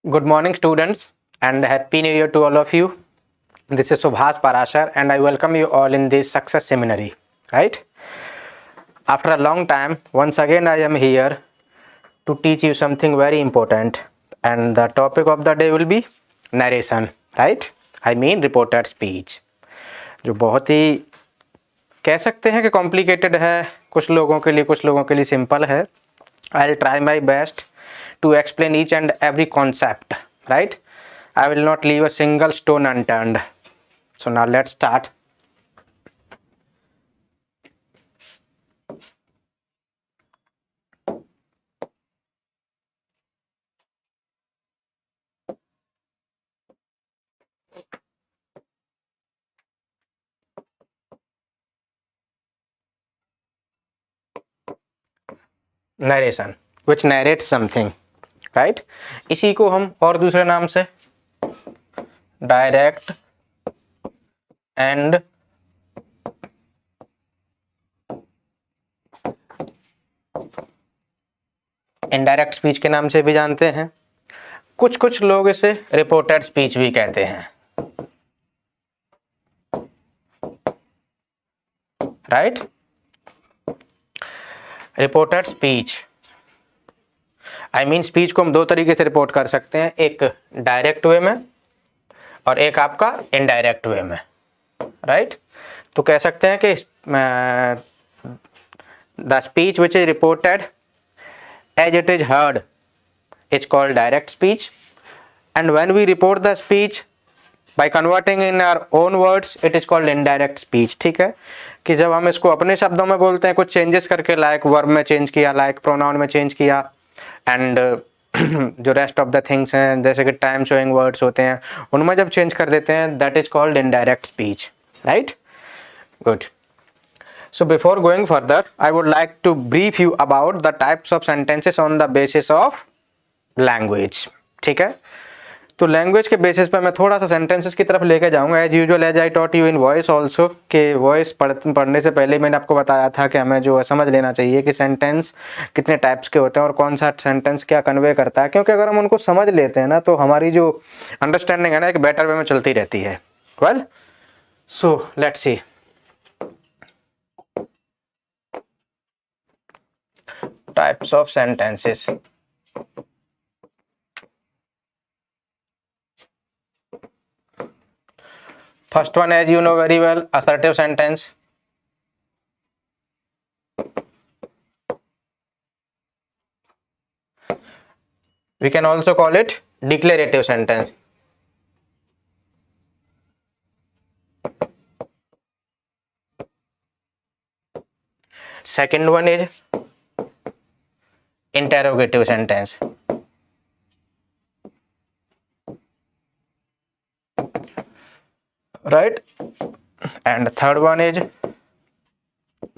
Good morning, students, and Happy New Year to all of you. This is Subhas Parashar, and I welcome you all in this success seminary. Right? After a long time, once again I am here to teach you something very important, and the topic of the day will be narration. Right? I mean reported speech. जो बहुत ही कह सकते हैं कि complicated है, कुछ लोगों के लिए सिंपल है. I'll try my best to explain each and every concept, right? I will not leave a single stone unturned. So now let's start. Narration, which narrates something, right? इसी को हम और दूसरे नाम से डायरेक्ट एंड इनडायरेक्ट स्पीच के नाम से भी जानते हैं. कुछ कुछ लोग इसे रिपोर्टेड स्पीच भी कहते हैं, right? Reported speech I mean speech को हम दो तरीके से रिपोर्ट कर सकते हैं, एक डायरेक्ट वे में और एक आपका इनडायरेक्ट वे में, राइट? तो कह सकते हैं कि the speech which is reported as it is heard is called direct speech, and when we report the speech by converting in our own words it is called indirect speech. ठीक है, कि जब हम इसको अपने शब्दों में बोलते हैं, कुछ चेंजेस करके, लाइक वर्ब में चेंज किया, लाइक प्रोनाउन में चेंज किया, एंड जो रेस्ट ऑफ द थिंग्स हैं जैसे कि टाइम शोइंग वर्ड्स होते हैं उनमें जब चेंज कर देते हैं, that is called indirect speech, right? Good. So before going further, I would like to brief you about the types of sentences on the basis of language. ठीक है, तो लैंग्वेज के बेसिस पर मैं थोड़ा सा सेंटेंसेस की तरफ लेके जाऊंगा. As usual as I taught you in voice also, कि वॉइस पढ़ने से पहले मैंने आपको बताया था कि हमें जो समझ लेना चाहिए कि सेंटेंस कितने टाइप्स के होते हैं और कौन सा सेंटेंस क्या कन्वे करता है, क्योंकि अगर हम उनको समझ लेते हैं ना तो हमारी जो अंडरस्टैंडिंग है ना एक बेटर वे में चलती रहती है. Well, so let's see. Types of sentences. First one, as you know very well, assertive sentence. We can also call it declarative sentence. Second one is interrogative sentence. Right? And third one is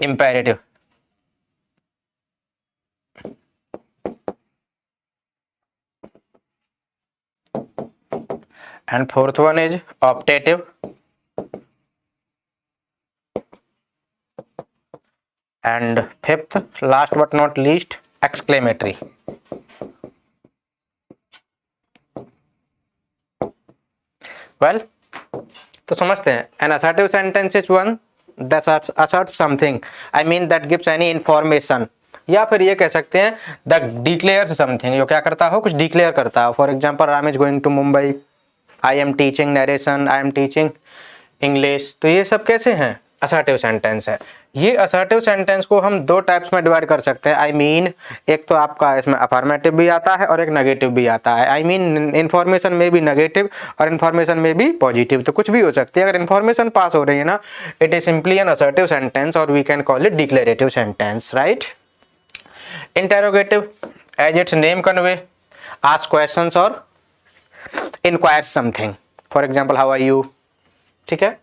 imperative. And fourth one is optative. And fifth, last but not least, exclamatory. Well, तो समझते हैं. An assertive sentence is one that asserts something. I mean that gives any information. या फिर ये कह सकते हैं that declares something. जो क्या करता हो, कुछ डिक्लेयर करता हो. For example, Ram is going to Mumbai, I am teaching narration, I am teaching English. तो ये सब कैसे हैं? असर्टिव सेंटेंस है. ये असर्टिव सेंटेंस को हम दो टाइप्स में डिवाइड कर सकते हैं. आई मीन एक तो आपका इसमें अफर्मेटिव भी आता है और एक नेगेटिव भी आता है. आई मीन इन्फॉर्मेशन में भी नेगेटिव और इन्फॉर्मेशन में भी पॉजिटिव, तो कुछ भी हो सकती है. अगर इन्फॉर्मेशन पास हो रही है ना, it is simply an assertive sentence और we can call it declarative sentence, right? Interrogative, as its name convey, ask questions और inquire something. For example, how are you? ठीक है,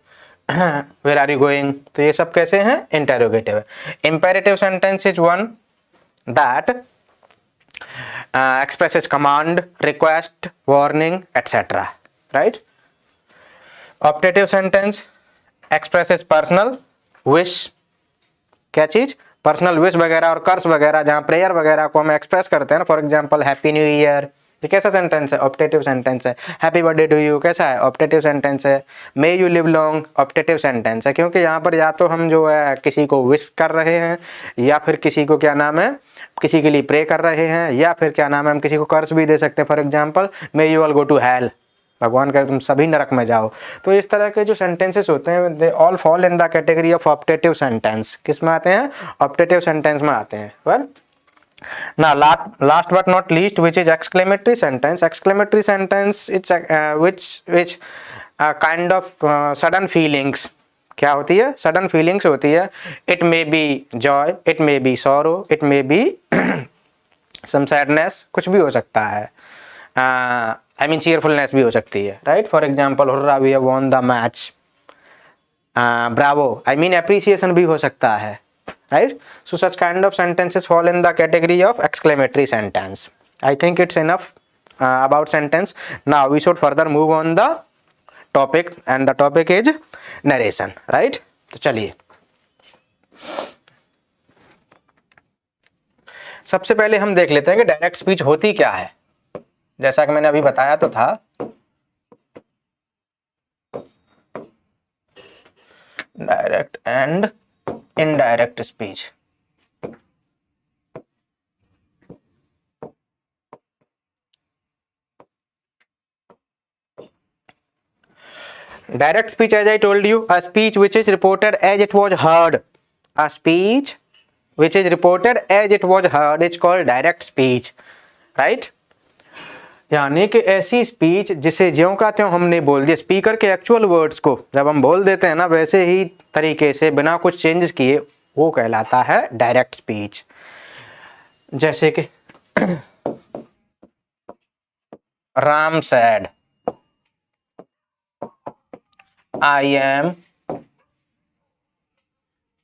वेयर आर यू गोइंग? तो ये सब कैसे हैं? Interrogative है. Imperative sentence is one that expresses command, request, warning etcetera, right? Optative sentence expresses personal wish. क्या चीज? पर्सनल विश वगैरह और कर्स वगैरह, जहाँ प्रेयर वगैरह को हम एक्सप्रेस करते हैं ना. For example, happy new year, ये कैसा सेंटेंस है? ऑप्टेटिव सेंटेंस है। हैप्पी बर्थडे टू यू कैसा है? ऑप्टेटिव सेंटेंस है। May you live long optative sentence है, क्योंकि यहाँ पर या तो हम जो है किसी को विश कर रहे हैं, या फिर किसी को क्या नाम है, किसी के लिए प्रे कर रहे हैं, या फिर क्या नाम है हम किसी को कर्ज भी दे सकते हैं। For example, may you all go to hell, भगवान करे तुम सभी नरक में जाओ। तो इस तरह के जो सेंटेंसेस होते हैं they all fall in the category of optative sentence. किस में आते हैं? ऑप्टेटिव सेंटेंस में आते हैं। Well now last but not least, which is exclamatory sentence. Exclamatory sentence it's which kind of sudden feelings क्या होती है? sudden feelings होती है। it may be joy, it may be sorrow, it may be some sadness, कुछ भी हो सकता है। I mean cheerfulness भी हो सकती है, right? For example, hurrah we have won the match, bravo I mean appreciation भी हो सकता है, right? So such kind of sentences fall in the category of exclamatory sentence. I think it's enough about sentence. Now we should further move on the topic, and the topic is narration, right? तो चलिए सबसे पहले हम देख लेते हैं कि direct speech होती क्या है। जैसा कि मैंने अभी बताया तो था, direct and indirect speech. Direct speech, as I told you, a speech which is reported as it was heard. A speech which is reported as it was heard is called direct speech, right? यानी कि ऐसी speech जिसे ज्यों का त्यों हमने बोल दिया, स्पीकर के एक्चुअल वर्ड्स को जब हम बोल देते हैं ना वैसे ही तरीके से बिना कुछ चेंजेस किए, वो कहलाता है डायरेक्ट स्पीच। जैसे कि Ram said I am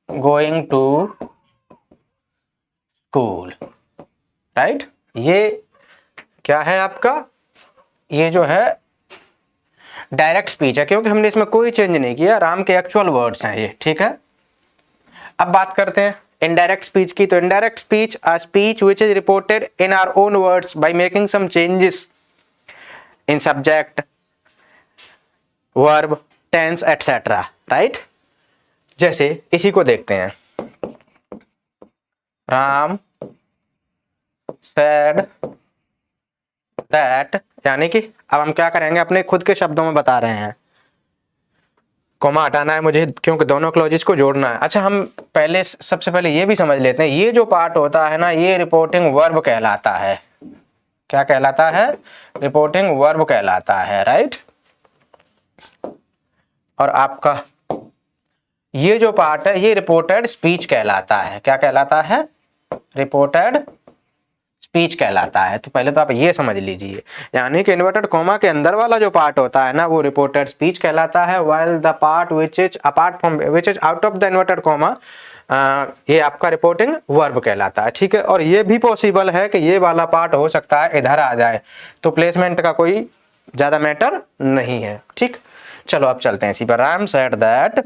going to school, right? ये क्या है आपका? ये जो है डायरेक्ट स्पीच है, क्योंकि हमने इसमें कोई चेंज नहीं किया, राम के एक्चुअल वर्ड्स हैं ये, ठीक है। अब बात करते हैं इनडायरेक्ट स्पीच की। तो indirect speech, a speech which is reported in our own words by making some changes in subject, verb, tense etcetera, right? जैसे इसी को देखते हैं, राम said that, यानी कि अब हम क्या करेंगे, अपने खुद के शब्दों में बता रहे हैं। कॉमा हटाना है मुझे क्योंकि दोनों क्लॉजेस को जोड़ना है। अच्छा, हम पहले सबसे पहले ये भी समझ लेते हैं, ये जो पार्ट होता है ना, ये रिपोर्टिंग वर्ब कहलाता है। क्या कहलाता है? रिपोर्टिंग वर्ब कहलाता है, राइट? और आपका ये जो पार्ट है ये रिपोर्टेड स्पीच कहलाता है। क्या कहलाता है? रिपोर्टेड स्पीच कहलाता है। तो पहले तो आप ये समझ लीजिए, यानी कि इन्वर्टेड कॉमा के अंदर वाला जो पार्ट होता है ना, वो रिपोर्टेड स्पीच कहलाता है, while the part which is apart from which is out of the inverted comma, ये आपका रिपोर्टिंग वर्ब कहलाता है, ठीक है। और ये भी पॉसिबल है कि ये वाला पार्ट हो सकता है इधर आ जाए, तो प्लेसमेंट का कोई ज्यादा मैटर नहीं है, ठीक। चलो अब चलते हैं इसी पर। राम सेड दैट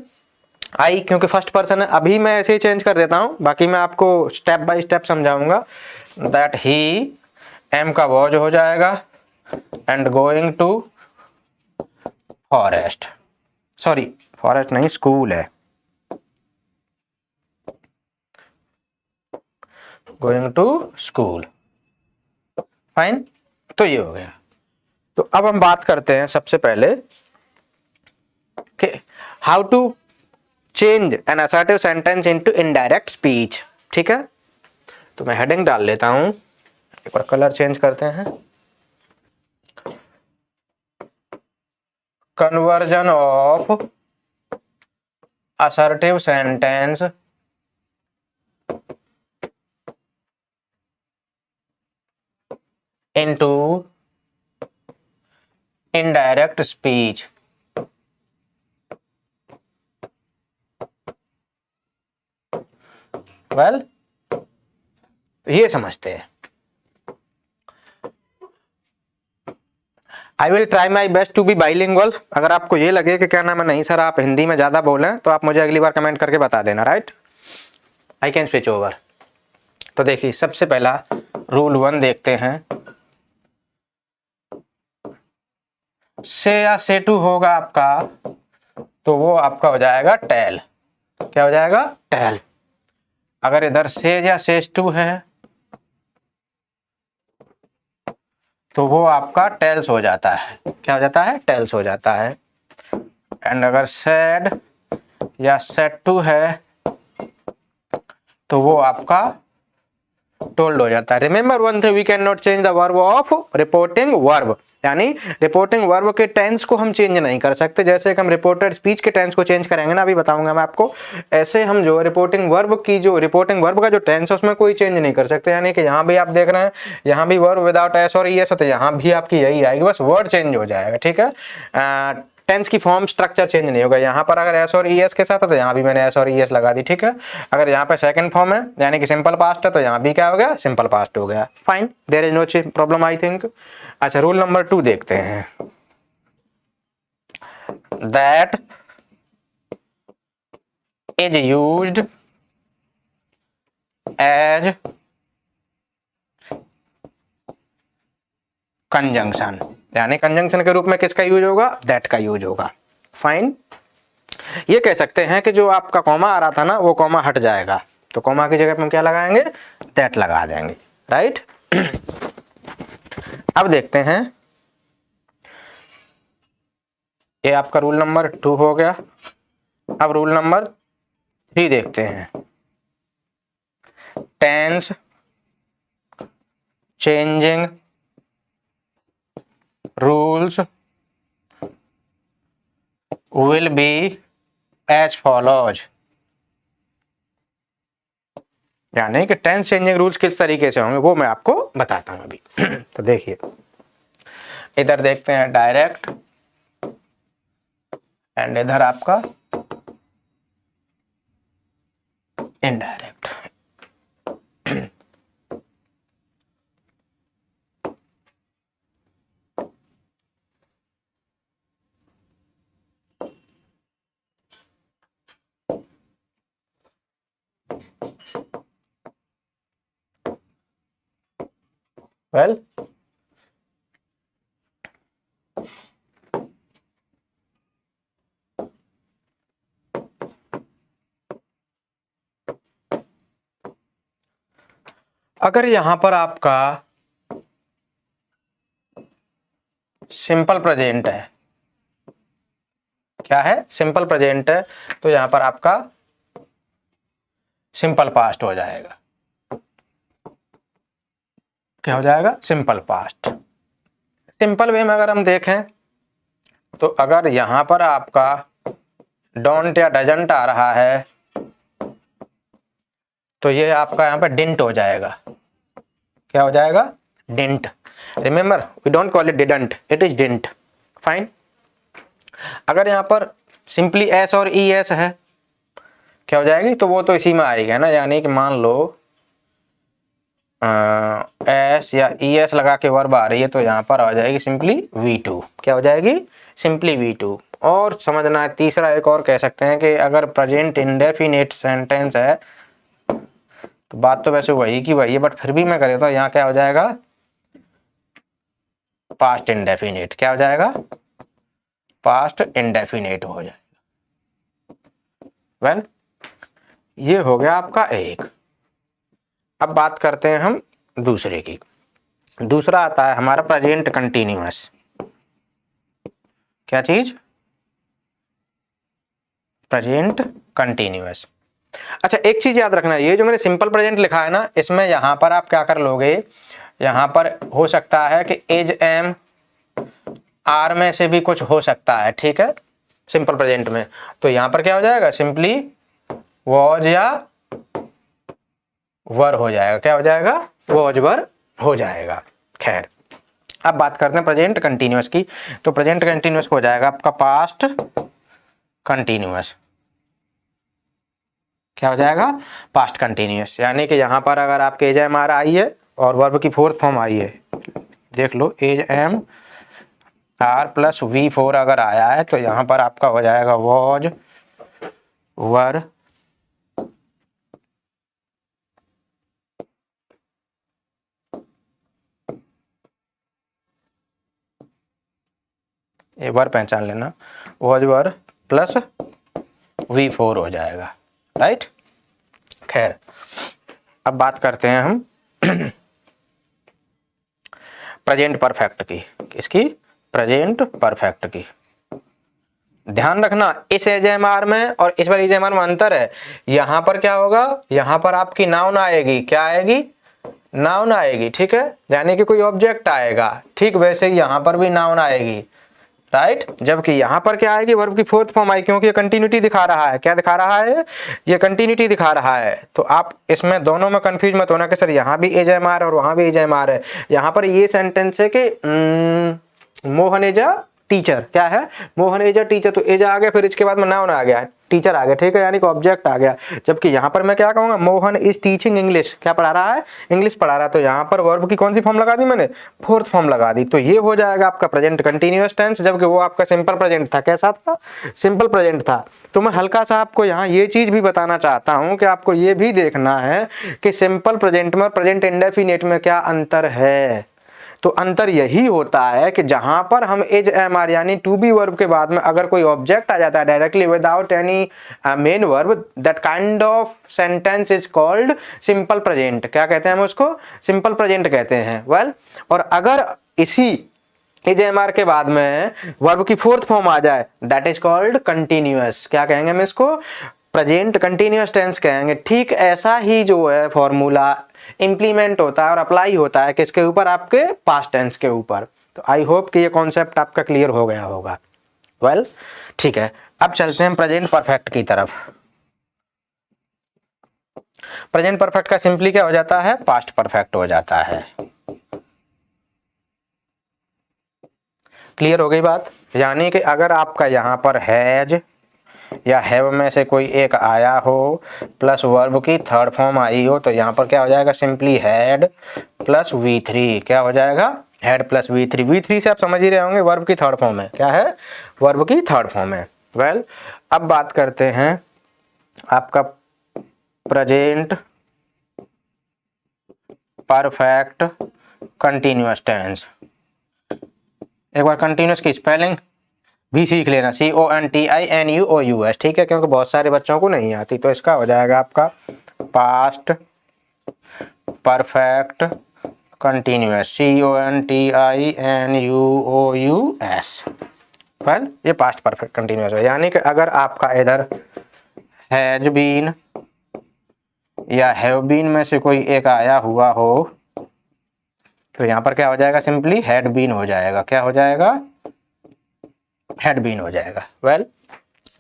आई, क्योंकि फर्स्ट पर्सन है, अभी मैं ऐसे ही चेंज कर देता हूं, बाकी मैं आपको स्टेप बाय स्टेप समझाऊंगा। दैट ही, एम का वॉज हो जाएगा, and going to forest, sorry forest नहीं, स्कूल है, गोइंग टू स्कूल, फाइन। तो ये हो गया। तो अब हम बात करते हैं सबसे पहले कि how to change an assertive sentence into indirect speech, ठीक है। तो मैं हेडिंग डाल लेता हूं, एक बार कलर चेंज करते हैं। Conversion of assertive sentence into indirect speech. Well, ये समझते हैं। I will try my best to be bilingual. अगर आपको ये लगे कि क्या नाम है, नहीं सर आप हिंदी में ज्यादा बोलें, तो आप मुझे अगली बार कमेंट करके बता देना, right? I can switch over. तो देखिए, सबसे पहला रूल 1 देखते हैं। से या से टू होगा आपका, तो वो आपका हो जाएगा टेल। क्या हो जाएगा? टेल। अगर इधर सेज या सेज टू है तो वो आपका टेल्स हो जाता है। क्या हो जाता है? टेल्स हो जाता है। एंड अगर सेड या सेड टू है तो वो आपका टोल्ड हो जाता है। Remember one thing, we can not change the verb of reporting verb, यानी रिपोर्टिंग वर्ब के टेंस को हम चेंज नहीं कर सकते। जैसे कि हम रिपोर्टेड स्पीच के टेंस को चेंज करेंगे ना, अभी बताऊंगा मैं आपको, ऐसे हम जो रिपोर्टिंग वर्ब का जो टेंस है उसमें कोई चेंज नहीं कर सकते। यानी कि यहाँ भी आप देख रहे हैं, यहाँ भी वर्ब विदाउट एस और ईएस होता है, यहाँ भी आपकी यही आएगी, बस वर्ड चेंज हो जाएगा। ठीक है, टेंस की फॉर्म स्ट्रक्चर चेंज नहीं होगा। यहाँ पर अगर एस और ईएस के साथ है तो यहाँ भी मैंने एस और ईएस लगा दी। ठीक है, अगर यहाँ पे सेकंड फॉर्म है यानी कि सिंपल पास्ट है तो यहाँ भी क्या हो गया? सिंपल पास्ट हो गया। Fine, there is no problem I think. अच्छा, रूल नंबर 2 देखते हैं। That is used as conjunction, यानी कंजंक्शन के रूप में किसका यूज होगा? दैट का यूज होगा। फाइन, ये कह सकते हैं कि जो आपका कॉमा आ रहा था ना वो कॉमा हट जाएगा, तो कॉमा की जगह पे हम क्या लगाएंगे? दैट लगा देंगे। राइट। अब देखते हैं, ये आपका रूल नंबर 2 हो गया। अब रूल नंबर 3 देखते हैं। Tense changing rules will be as follows, यानी कि टेंस चेंजिंग रूल्स किस तरीके से होंगे वो मैं आपको बताता हूं अभी। तो देखिए, इधर देखते हैं डायरेक्ट, एंड इधर आपका इनडायरेक्ट। वेल, अगर यहां पर आपका सिंपल प्रेजेंट है, क्या है? सिंपल प्रेजेंट है, तो यहां पर आपका सिंपल पास्ट हो जाएगा। क्या हो जाएगा? Simple past. सिंपल वे में अगर हम देखें तो अगर यहां पर आपका डोंट या डजंट आ रहा है तो ये आपका यहाँ पर डिंट हो जाएगा। क्या हो जाएगा? Didn't. Remember, we don't call it didn't, it is didn't. Fine. अगर यहाँ पर सिंपली एस और ई एस है, क्या हो जाएगी? तो वो तो इसी में आएगा ना, यानी कि मान लो एस या ई एस लगा के वर्ब आ रही है तो यहाँ पर आ जाएगी सिंपली V2। क्या हो जाएगी? Simply V2। और समझना है, तीसरा एक और कह सकते हैं कि अगर प्रेजेंट इंडेफिनिट सेंटेंस है तो बात तो वैसे वही की वही है, बट फिर भी मैं करे तो यहाँ क्या हो जाएगा? Past indefinite. क्या हो जाएगा? पास्ट इंडेफिनिट हो जाएगा। वेल, ये हो गया आपका एक। अब बात करते हैं हम दूसरे की। दूसरा आता है हमारा प्रेजेंट कंटिन्यूअस। क्या चीज? Present continuous. अच्छा, एक चीज याद रखना, ये जो मैंने सिंपल प्रेजेंट लिखा है ना, इसमें यहां पर आप क्या कर लोगे, यहां पर हो सकता है कि एज एम आर में से भी कुछ हो सकता है। ठीक है, सिंपल प्रेजेंट में तो यहां पर क्या हो जाएगा? सिंपली वॉज या वर हो जाएगा। क्या हो जाएगा? वॉज वर हो जाएगा। खैर, अब बात करते हैं प्रेजेंट कंटिन्यूअस की। तो प्रेजेंट कंटिन्यूअस हो जाएगा आपका पास्ट कंटिन्यूअस। क्या हो जाएगा? Past continuous. यानी कि यहां पर अगर आपके एज एम आर आई है और वर्ब की फोर्थ फॉर्म आई है, देख लो, is am are plus V4 अगर आया है तो यहां पर आपका हो जाएगा वॉज वर ये वर पहचान लेना, वॉज वर प्लस V4 हो जाएगा, राइट। खैर अब बात करते हैं हम प्रेजेंट परफेक्ट की। किसकी? प्रेजेंट परफेक्ट की। ध्यान रखना इस एजेएमआर में और इस बार एजेएमआर में अंतर है। यहां पर क्या होगा, यहां पर आपकी नाउन आएगी। क्या आएगी? नाउन आएगी, ठीक है, यानी कि कोई ऑब्जेक्ट आएगा। ठीक वैसे ही यहां पर भी नाउन आएगी, राइट। जबकि यहां पर क्या आएगी? वर्ब की फोर्थ फॉर्म आई, क्योंकि ये कंटिन्यूटी दिखा रहा है। क्या दिखा रहा है? ये कंटिन्यूटी दिखा रहा है। तो आप इसमें दोनों में कंफ्यूज मत होना कि सर यहाँ भी एजेएमआर और वहां भी एजेएमआर है। यहाँ पर ये सेंटेंस है कि मोहन इज अ टीचर। क्या है? Mohan is a teacher. तो एज आ गया, फिर इसके बाद में नाउन आ गया, टीचर आ गया, ठीक है, यानी कि ऑब्जेक्ट आ गया। जबकि यहाँ पर मैं क्या कहूँगा? Mohan is teaching English. क्या पढ़ा रहा है? इंग्लिश पढ़ा रहा है। तो यहाँ पर वर्ब की कौन सी फॉर्म लगा दी मैंने? फोर्थ फॉर्म लगा दी। तो ये हो जाएगा आपका प्रेजेंट कंटिन्यूअस टेंस, जबकि वो आपका सिंपल प्रेजेंट था। कैसा था? सिंपल प्रेजेंट था। तो मैं हल्का सा आपको यहाँ ये चीज भी बताना चाहता हूँ कि आपको ये भी देखना है कि सिंपल प्रेजेंट में और प्रेजेंट इंडेफिनिट में क्या अंतर है। तो अंतर यही होता है कि जहां पर हम एज एम आर यानी टू बी वर्ब के बाद में अगर कोई ऑब्जेक्ट आ जाता है directly without any main verb, that kind of sentence is called simple present. क्या कहते हैं हम उसको? सिंपल प्रेजेंट कहते हैं। वेल, और अगर इसी एज एम आर के बाद में वर्ब की फोर्थ फॉर्म आ जाए, दैट इज कॉल्ड कंटिन्यूअस। क्या कहेंगे हम इसको? प्रेजेंट कंटिन्यूअस टेंस कहेंगे। ठीक ऐसा ही जो है फॉर्मूला इंप्लीमेंट होता है और अप्लाई होता है किसके ऊपर? आपके पास्ट टेंस के ऊपर। तो आई होप कि ये कॉन्सेप्ट आपका क्लियर हो गया होगा। वेल, ठीक है, अब चलते हैं प्रेजेंट परफेक्ट की तरफ। प्रेजेंट परफेक्ट का सिंपली क्या हो जाता है? पास्ट परफेक्ट हो जाता है। क्लियर हो गई बात? यानी कि अगर आपका यहां पर हैज या हैव में से कोई एक आया हो प्लस वर्ब की थर्ड फॉर्म आई हो, तो यहाँ पर क्या हो जाएगा? Simply had plus V3। क्या हो जाएगा? Had plus V3। V3 से आप समझ ही रहे होंगे वर्ब की थर्ड फॉर्म है। क्या है? वर्ब की थर्ड फॉर्म है। वेल, अब बात करते हैं आपका प्रेजेंट परफेक्ट कंटिन्यूअस टेंस। एक बार कंटिन्यूअस की स्पेलिंग भी सीख लेना, CONTINUOUS, ठीक है, क्योंकि बहुत सारे बच्चों को नहीं आती। तो इसका हो जाएगा आपका past perfect continuous, CONTINUOUS। Well, ये पास्ट परफेक्ट कंटिन्यूअस है। यानी कि अगर आपका इधर हैज बीन या हैव बीन में से कोई एक आया हुआ हो, तो यहाँ पर क्या हो जाएगा? सिंपली हैड बीन हो जाएगा। क्या हो जाएगा? हैड बीन हो जाएगा। वेल,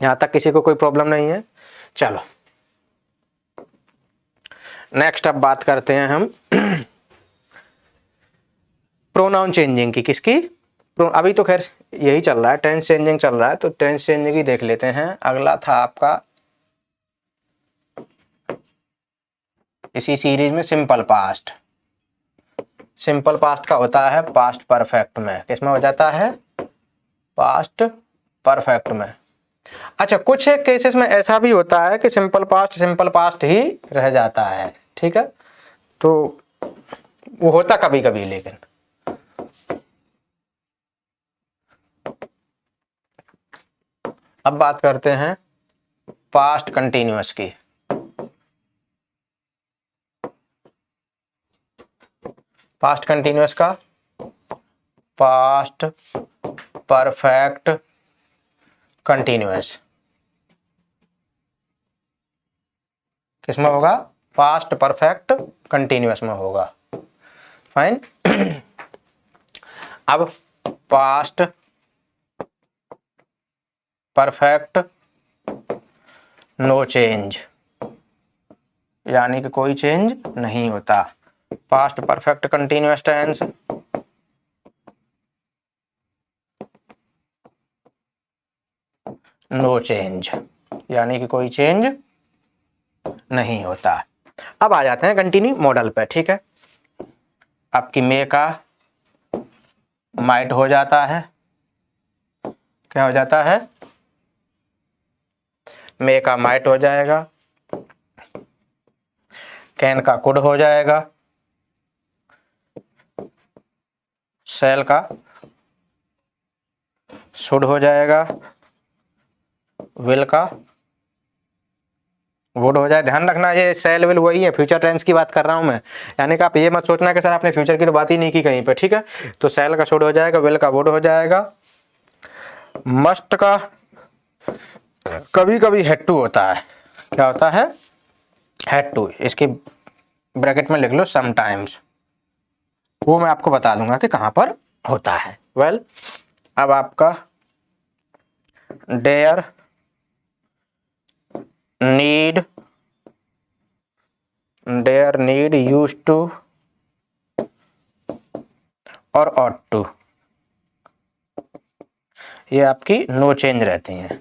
यहां तक किसी को कोई प्रॉब्लम नहीं है? चलो नेक्स्ट अब बात करते हैं हम प्रोनाउन चेंजिंग की। किसकी? अभी तो खैर यही चल रहा है, टेंस चेंजिंग चल रहा है, तो टेंस चेंजिंग ही देख लेते हैं। अगला था आपका इसी सीरीज में सिंपल पास्ट। सिंपल पास्ट का होता है पास्ट परफेक्ट में। किसमें हो जाता है? पास्ट परफेक्ट में। अच्छा, कुछ एक केसेस में ऐसा भी होता है कि सिंपल पास्ट ही रह जाता है, ठीक है, तो वो होता कभी कभी। लेकिन अब बात करते हैं पास्ट कंटिन्यूअस की। पास्ट कंटिन्यूअस का पास्ट परफेक्ट कंटिन्यूअस किसमें होगा? पास्ट परफेक्ट कंटिन्यूअस में होगा। फाइन। अब पास्ट परफेक्ट नो चेंज, यानी कि कोई चेंज नहीं होता। Past perfect continuous tense no change, यानी कि कोई चेंज नहीं होता। अब आ जाते हैं कंटिन्यू मॉडल पे, ठीक है। आपकी मे का माइट हो जाता है। क्या हो जाता है? मे का माइट हो जाएगा। कैन का कुड हो जाएगा। सेल का शुड हो जाएगा, विल का वुड हो जाए। ध्यान रखना ये सेल विल वही है, फ्यूचर टेंस की बात कर रहा हूं मैं, यानी कि आप ये मत सोचना कि सर आपने फ्यूचर की तो बात ही नहीं की कहीं पे, ठीक है। तो सेल का शुड हो जाएगा, विल का वुड हो जाएगा। मस्ट का कभी कभी हैड टू होता है, क्या होता है, हैड टू, इसकी ब्रैकेट में लिख लो समटाइम्स, वो मैं आपको बता दूंगा कि कहां पर होता है। वेल अब आपका dare, need, dare, need, used to और ऑट टू, ये आपकी नो चेंज रहती हैं,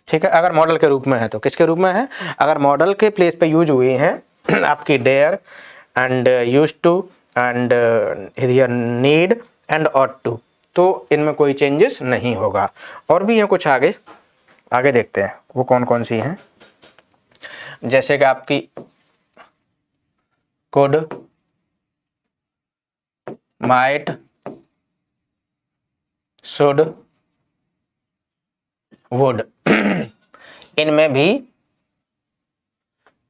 ठीक है। अगर मॉडल के रूप में है तो किसके रूप में है, अगर मॉडल के प्लेस पे यूज हुए हैं आपकी dare and used to and here need and ought to, तो इनमें कोई चेंजेस नहीं होगा। और भी हैं कुछ, आगे आगे देखते हैं वो कौन कौन सी हैं। जैसे कि आपकी कुड, माइट, शुड, वुड, इनमें भी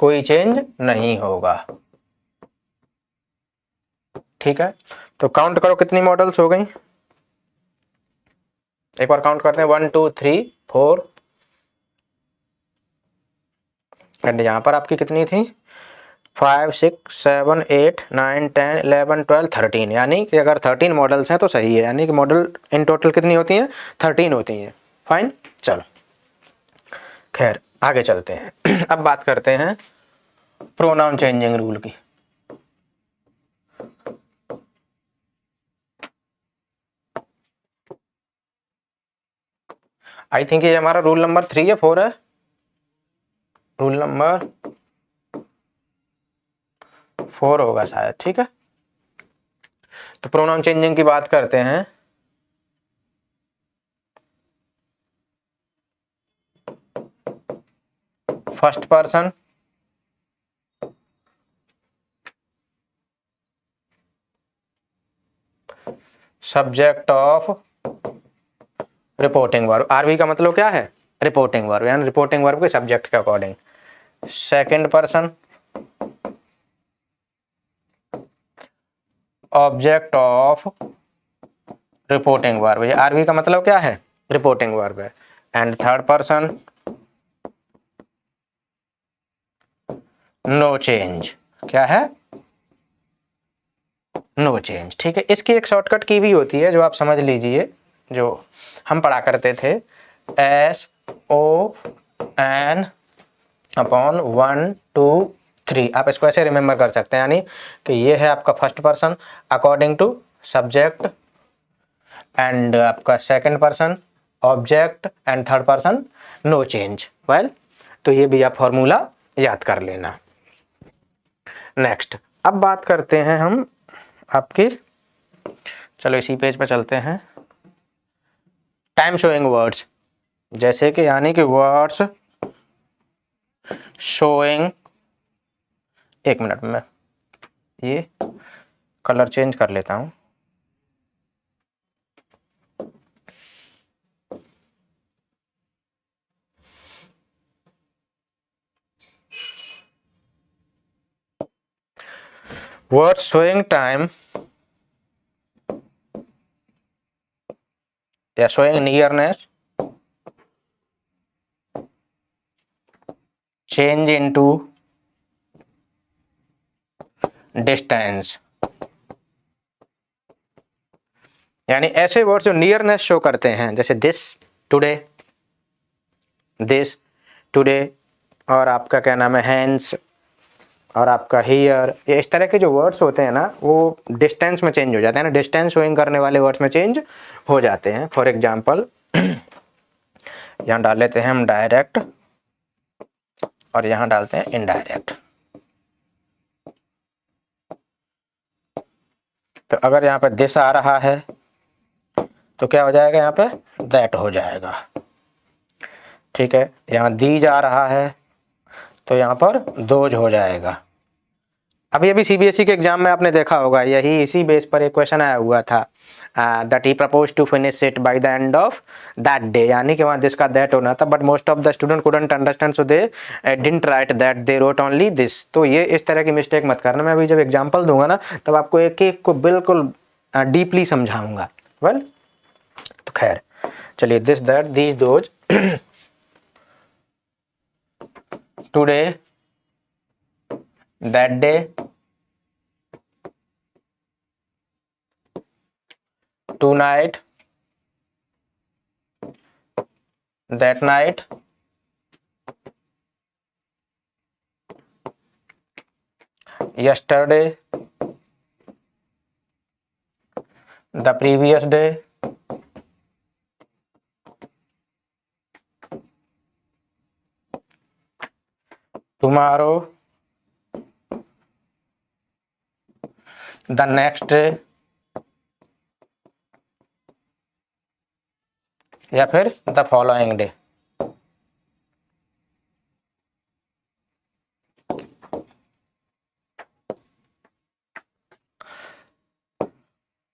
कोई चेंज नहीं होगा, ठीक है। तो काउंट करो कितनी मॉडल्स हो गई, एक बार काउंट करते हैं, 1 2 3 4, एंड यहां पर आपकी कितनी थी, 5 6 7 8 9 10 11 12 13, यानी कि अगर 13 मॉडल्स हैं तो सही है, यानी कि मॉडल इन टोटल कितनी होती हैं, 13 होती हैं। फाइन, चलो खैर आगे चलते हैं। अब बात करते हैं प्रोनाउन चेंजिंग रूल की। आई थिंक ये हमारा रूल नंबर 3 या 4 है, रूल नंबर 4 होगा शायद, ठीक है। तो प्रोनाउन चेंजिंग की बात करते हैं। First person, subject of reporting verb, RV का मतलब क्या है, रिपोर्टिंग वर्ब, यानी रिपोर्टिंग वर्ब के सब्जेक्ट के according. Second person, object of reporting verb, ये आरवी का मतलब क्या है, रिपोर्टिंग वर्ब है। And third person, no change, क्या है, नो चेंज, ठीक है। इसकी एक शॉर्टकट की भी होती है जो आप समझ लीजिए, जो हम पढ़ा करते थे, SON अपॉन 1 2 3, आप इसको ऐसे रिमेंबर कर सकते हैं, यानी कि ये है आपका first person according to subject, and आपका second person object, and third person no change. Well तो ये भी आप फॉर्मूला याद कर लेना। नेक्स्ट अब बात करते हैं हम आपकी, चलो इसी पेज पे चलते हैं, टाइम शोइंग वर्ड्स, जैसे कि यानी कि वर्ड्स शोइंग, एक मिनट में ये कलर चेंज कर लेता हूं, वर्ड्स शोइंग टाइम या showing nearness, change into distance, यानी ऐसे वर्ड जो नियरनेस शो करते हैं, जैसे दिस टुडे, और आपका क्या नाम है हैंड्स, और आपका हियर, ये इस तरह के जो वर्ड्स होते हैं ना वो डिस्टेंस में चेंज हो जाते हैं ना, डिस्टेंस शोइंग करने वाले वर्ड्स में चेंज हो जाते हैं। फॉर एग्जांपल यहाँ डाल लेते हैं हम डायरेक्ट, और यहाँ डालते हैं इनडायरेक्ट। तो अगर यहाँ पे दिस आ रहा है तो क्या हो जाएगा, यहाँ पे दैट हो जाएगा, ठीक है। यहाँ दीज आ रहा है तो यहाँ पर दोज हो जाएगा, अभी अभी सीबीएसई के एग्जाम में आपने देखा होगा, यही इसी बेस पर एक क्वेश्चन आया हुआ था, that he propose to finish it by the end of that day, यानी कि वहाँ दिस का दैट होना था, but most of the student couldn't understand, so they didn't write that, they wrote only this. तो ये इस तरह की मिस्टेक मत करना, मैं अभी जब एग्जाम्पल दूंगा ना तब आपको एक एक को बिल्कुल डीपली समझाऊंगा। वेल तो खैर चलिए, this that these those today, that day, tonight, that night, yesterday, the previous day, tomorrow, the next day, या फिर द फॉलोइंग डे।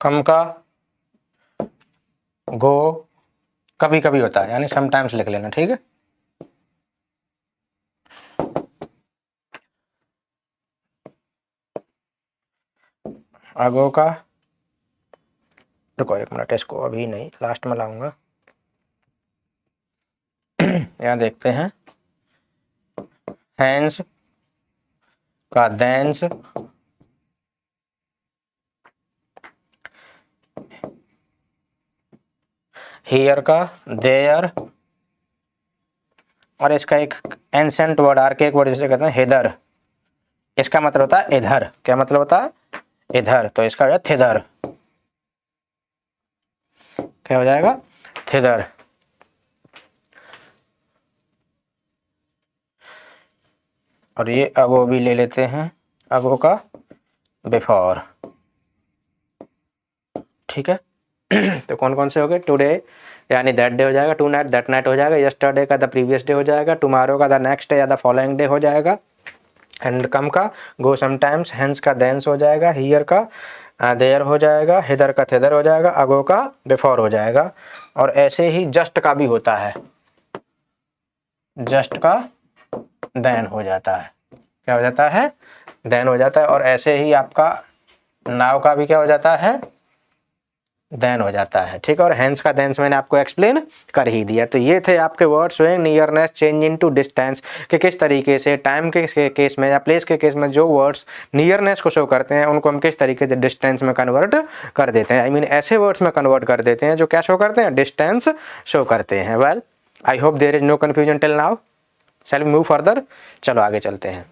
कम का गो कभी कभी होता है, यानी समटाइम्स लिख लेना, ठीक है। अगो का, रुको एक मिनट, इसको अभी नहीं, लास्ट में लाऊंगा। यहाँ देखते हैं, हैंस का देंस, हियर का देयर, और इसका एक एंसेंट वर्ड, आर्केक वर्ड जिसे कहते हैं हिदर, इसका मतलब होता है इधर। क्या मतलब होता है? इधर। तो इसका हो जाएगा थिदर। क्या हो जाएगा? थिदर। और ये अगो भी ले लेते हैं, अगो का बिफोर, ठीक है। तो कौन कौन से हो गए? टुडे यानी दैट डे हो जाएगा, टू नाइट दैट नाइट हो जाएगा, यस्टरडे का द प्रीवियस डे हो जाएगा, टुमारो का द नेक्स्ट डे या द फॉलोइंग डे हो जाएगा, एंड कम का गो समटाइम्स, हेंस का देंस हो जाएगा, हियर का देयर हो जाएगा, हिदर का थिदर हो जाएगा, अगो का बिफोर हो जाएगा। और ऐसे ही जस्ट का भी होता है, जस्ट का देन हो जाता है। क्या हो जाता है? देन हो जाता है। और ऐसे ही आपका नाउ का भी क्या हो जाता है? देन हो जाता है, ठीक है। और हैंस का देंस मैंने आपको एक्सप्लेन कर ही दिया। तो ये थे आपके word showing nearness change into distance, कि किस तरीके से टाइम के केस में या प्लेस के केस में जो वर्ड्स नियरनेस को शो करते हैं उनको हम किस तरीके से डिस्टेंस में कन्वर्ट कर देते हैं। आई मीन ऐसे वर्ड्स में कन्वर्ट कर देते हैं जो क्या शो करते हैं? डिस्टेंस शो करते हैं। Well I hope there is no confusion till now. Shall we move further? चलो आगे चलते हैं।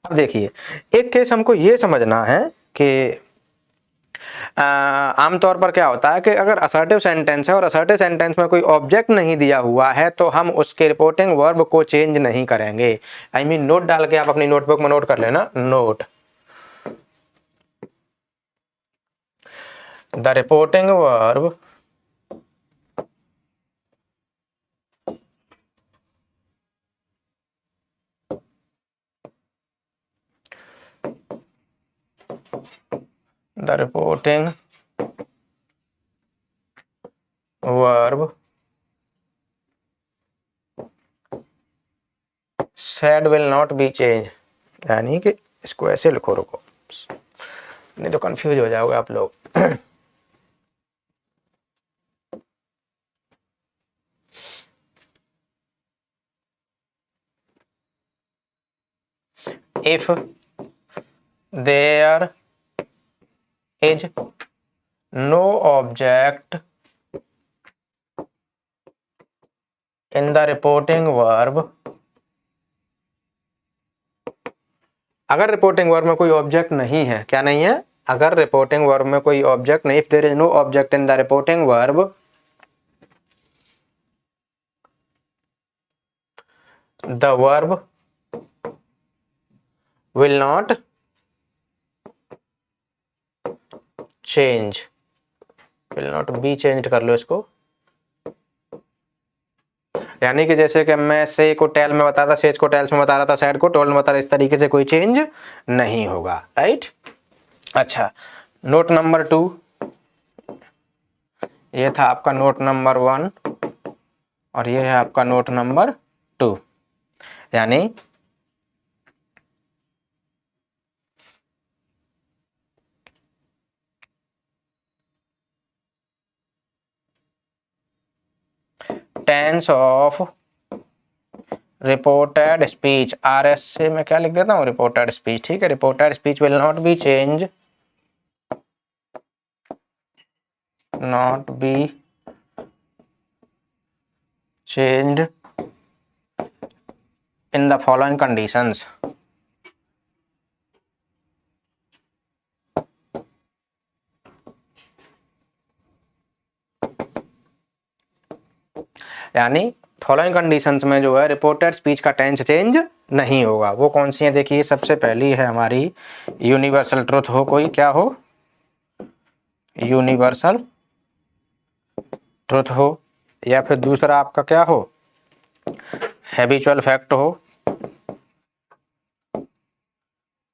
अब देखिए, एक केस हमको ये समझना है कि आमतौर पर क्या होता है कि अगर असर्टिव सेंटेंस है और असर्टिव सेंटेंस में कोई ऑब्जेक्ट नहीं दिया हुआ है तो हम उसके रिपोर्टिंग वर्ब को चेंज नहीं करेंगे। आई मीन नोट डाल के आप अपनी नोटबुक में नोट कर लेना, note the reporting verb the reporting verb said will not be changed, यानी कि इसको ऐसे लिखो, रुको नहीं तो कंफ्यूज हो जाओगे आप लोग। if there is no object in the reporting verb, अगर रिपोर्टिंग वर्ब में कोई ऑब्जेक्ट नहीं है, क्या नहीं है? अगर रिपोर्टिंग वर्ब में कोई ऑब्जेक्ट नहीं, if there is no object in the reporting verb, the verb will not change, will not be change कर लो इसको, यानी कि जैसे कि मैं से को टेल में बता था, सेज को टेल्स में बता रहा था, सैड को टोल्ड में बता रहा, इस तरीके से कोई चेंज नहीं होगा, राइट। अच्छा, नोट नंबर 2, ये था आपका नोट नंबर 1 और ये है आपका नोट नंबर 2। यानी tense of reported speech, RS से मैं क्या लिख देता हूँ, रिपोर्टेड स्पीच, ठीक है। Reported speech will not be change, not be changed in the following conditions. यानी फॉलोइंग कंडीशंस में जो है रिपोर्टेड स्पीच का टेंस चेंज नहीं होगा। वो कौन सी है, देखिए सबसे पहली है हमारी यूनिवर्सल ट्रुथ हो, कोई क्या हो, यूनिवर्सल ट्रुथ हो, या फिर दूसरा आपका क्या हो, हैबिचुअल फैक्ट हो,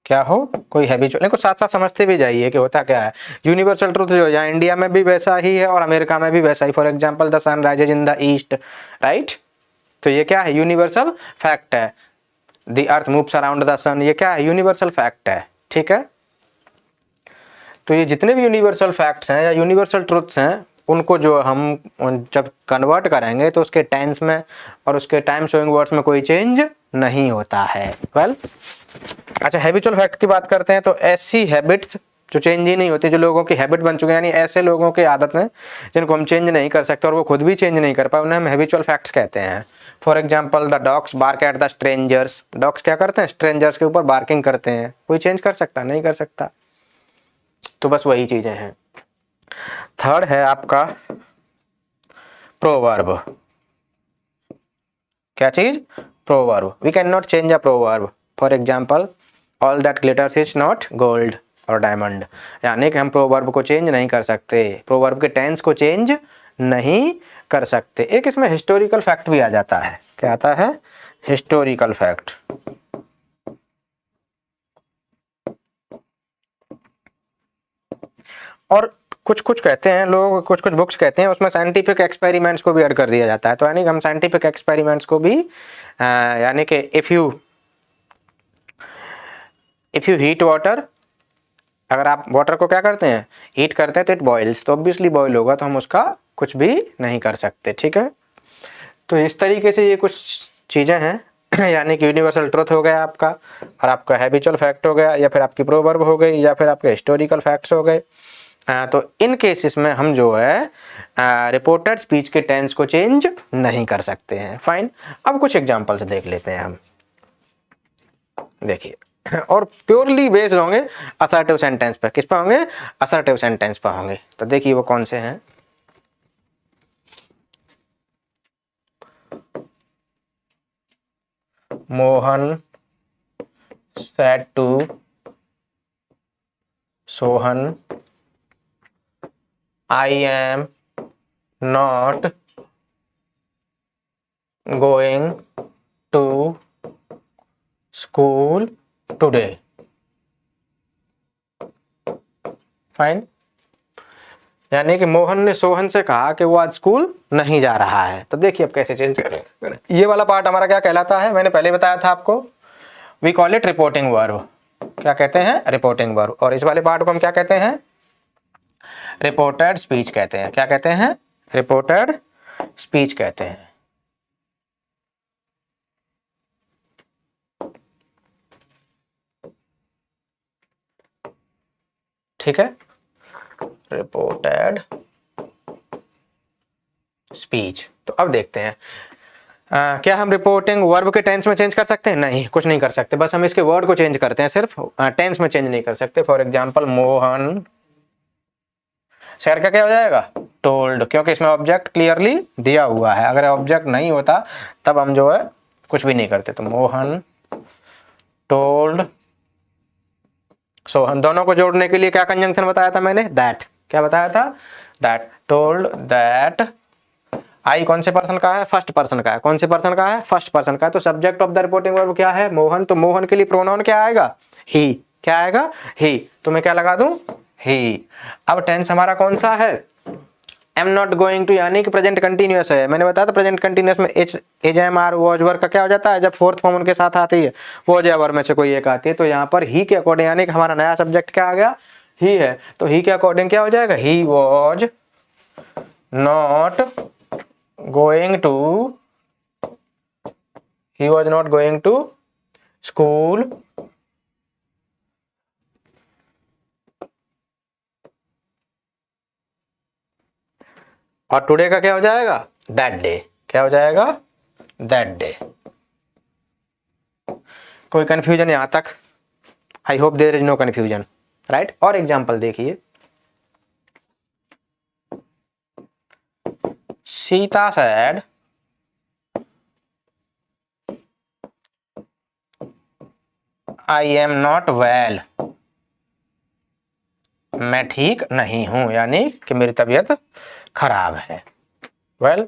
क्या हो, कोई हैबिचुअल, कुछ साथ साथ समझते भी जाइए कि होता क्या है। यूनिवर्सल ट्रुथ जो है इंडिया में भी वैसा ही है और अमेरिका में भी वैसा ही। For example the sun rises in the east, right. तो ये क्या है, यूनिवर्सल फैक्ट है। The earth moves around the sun, ये क्या है, यूनिवर्सल फैक्ट है, ठीक है। तो ये जितने भी यूनिवर्सल फैक्ट्स हैं या यूनिवर्सल ट्रुथ्स हैं, उनको जो हम जब कन्वर्ट करेंगे तो उसके टेंस में और उसके टाइम शोइंग वर्ड्स में कोई चेंज नहीं होता है। वेल, अच्छा, हैबिचुअल फैक्ट की बात करते हैं। तो ऐसी हैबिट्स जो चेंज ही नहीं होती, जो लोगों की हैबिट बन चुके हैं, यानी ऐसे लोगों की आदत में जिनको हम चेंज नहीं कर सकते और वो खुद भी चेंज नहीं कर पाए, उन्हें हम हैबिचुअल फैक्ट्स कहते हैं। For example the dogs bark at the strangers, dogs क्या करते हैं, स्ट्रेंजर्स के ऊपर बार्किंग करते हैं। कोई चेंज कर सकता, नहीं कर सकता। तो बस वही चीजें हैं। थर्ड है आपका प्रोवर्ब। क्या चीज, proverb. We can not change a proverb. For example all that glitters is not gold और डायमंड, यानी कि हम प्रोवर्ब को चेंज नहीं कर सकते, प्रोवर्ब के टेंस को चेंज नहीं कर सकते। एक इसमें हिस्टोरिकल फैक्ट भी आ जाता है। क्या आता है, हिस्टोरिकल फैक्ट। और कुछ कुछ कहते हैं लोग, कुछ कुछ बुक्स कहते हैं उसमें साइंटिफिक एक्सपेरिमेंट्स को भी ऐड कर दिया जाता है। तो यानी कि हम साइंटिफिक एक्सपेरिमेंट्स को भी यानी कि इफ यू हीट वाटर, अगर आप वाटर को क्या करते हैं, हीट करते हैं तो इट बॉइल्स, तो ऑब्वियसली बॉयल होगा, तो हम उसका कुछ भी नहीं कर सकते, ठीक है। तो इस तरीके से ये कुछ चीज़ें हैं यानी कि यूनिवर्सल ट्रुथ हो गया आपका, और आपका हैबिचुअल फैक्ट हो गया, या फिर आपकी प्रोवर्ब हो गई, या फिर आपके हिस्टोरिकल फैक्ट्स हो गए। तो इन केसेस में हम जो है रिपोर्टेड स्पीच के टेंस को चेंज नहीं कर सकते हैं। फाइन, अब कुछ एग्जांपल्स देख लेते हैं हम। देखिए, और प्योरली बेस्ड होंगे असर्टिव सेंटेंस पे। किस पे होंगे, असर्टिव सेंटेंस पे होंगे। तो देखिए वो कौन से हैं। Mohan said to Sohan, I am not going to school today. Fine, यानी कि मोहन ने सोहन से कहा कि वो आज स्कूल नहीं जा रहा है। तो देखिए अब कैसे चेंज करें। ये वाला पार्ट हमारा क्या कहलाता है, मैंने पहले बताया था आपको, we call it reporting verb. क्या कहते हैं, रिपोर्टिंग वर्ब। और इस वाले पार्ट को हम क्या कहते हैं, रिपोर्टेड स्पीच कहते हैं। क्या कहते हैं, रिपोर्टेड स्पीच कहते हैं। ठीक है, रिपोर्टेड स्पीच। तो अब देखते हैं क्या हम रिपोर्टिंग वर्ब के टेंस में चेंज कर सकते हैं, नहीं, कुछ नहीं कर सकते। बस हम इसके वर्ड को चेंज करते हैं, सिर्फ टेंस में चेंज नहीं कर सकते। फॉर एग्जांपल मोहन शेर का क्या हो जाएगा, टोल्ड, क्योंकि इसमें ऑब्जेक्ट क्लियरली दिया हुआ है। अगर ऑब्जेक्ट नहीं होता तब हम जो है कुछ भी नहीं करते। तो मोहन टोल्ड सोहन, दोनों को जोड़ने के लिए क्या कंजंक्शन बताया था मैंने, दैट। क्या बताया था, दैट। टोल्ड दैट आई कौन से पर्सन का है? फर्स्ट पर्सन का है। कौन से पर्सन का है? फर्स्ट पर्सन का है। तो subject of the reporting verb क्या है? मोहन। तो मोहन के लिए प्रोनाउन क्या आएगा? ही। क्या आएगा? ही। तो मैं क्या लगा दूं? ही। अब टेंस हमारा कौन सा है? एम नॉट गोइंग टू, यानी कि प्रेजेंट कंटिन्यूअस है। मैंने बताया था प्रेजेंट कंटिन्यूअस में एच, is, am, are, was, were का क्या हो जाता है? जब फोर्थ फॉर्म उनके साथ आती है, वॉज या वर में से कोई एक आती है। तो यहाँ पर ही के अकॉर्डिंग, यानी कि हमारा नया सब्जेक्ट क्या आ गया? ही है। तो ही के अकॉर्डिंग क्या हो जाएगा? He was not going to, he was not going to school और टुडे का क्या हो जाएगा? That day. क्या हो जाएगा? That day. कोई कंफ्यूजन यहां तक? I hope there is no confusion, right. और एग्जाम्पल देखिए, Sita said I am not well, मैं ठीक नहीं हूं, यानी कि मेरी तबीयत खराब है। वेल,